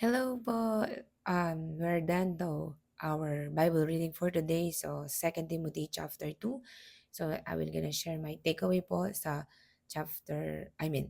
Hello po. We're done though our Bible reading for today. So, Second Timothy chapter 2. So, I will gonna share my takeaway po sa chapter 2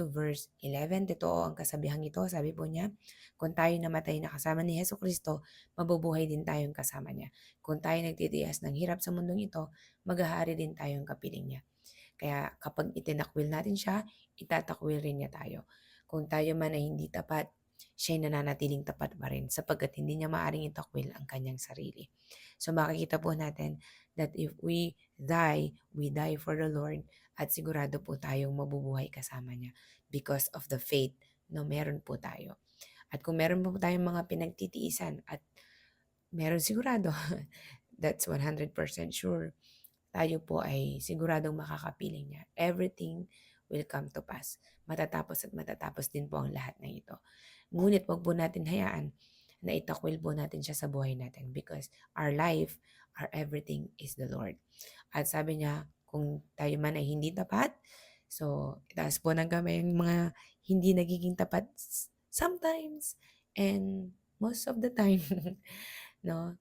verse 11. Totoo ang kasabihang ito. Sabi po niya, kung tayo namatay na kasama ni Hesus Kristo, mabubuhay din tayong kasama niya. Kung tayo nagtitiis ng hirap sa mundong ito, maghahari din tayong kapiling niya. Kaya kapag itinakwil natin siya, itatakwil rin niya tayo. Kung tayo man ay hindi tapat, siya'y nananatiling tapat pa rin sapagkat hindi niya maaring itakwil ang kanyang sarili. So makikita po natin that if we die for the Lord at sigurado po tayong mabubuhay kasama niya because of the faith na meron po tayo. At kung meron po tayong mga pinagtitiisan at meron sigurado, that's 100% sure, tayo po ay siguradong makakapiling niya. Everything will come to pass. Matatapos at matatapos din po ang lahat ng ito. Ngunit wag po natin hayaan na itakwil po natin siya sa buhay natin because our life, our everything is the Lord. At sabi niya, kung tayo man ay hindi tapat, so itaas po ng kamay yung mga hindi nagiging tapat sometimes and most of the time, no?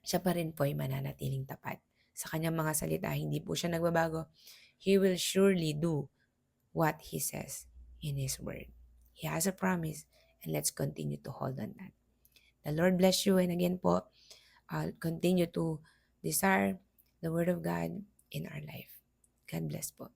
Siya pa rin po ay mananatiling tapat. Sa kanyang mga salita, hindi po siya nagbabago. He will surely do what He says in His Word. He has a promise and let's continue to hold on that. The Lord bless you and again po, continue to desire the Word of God in our life. God bless po.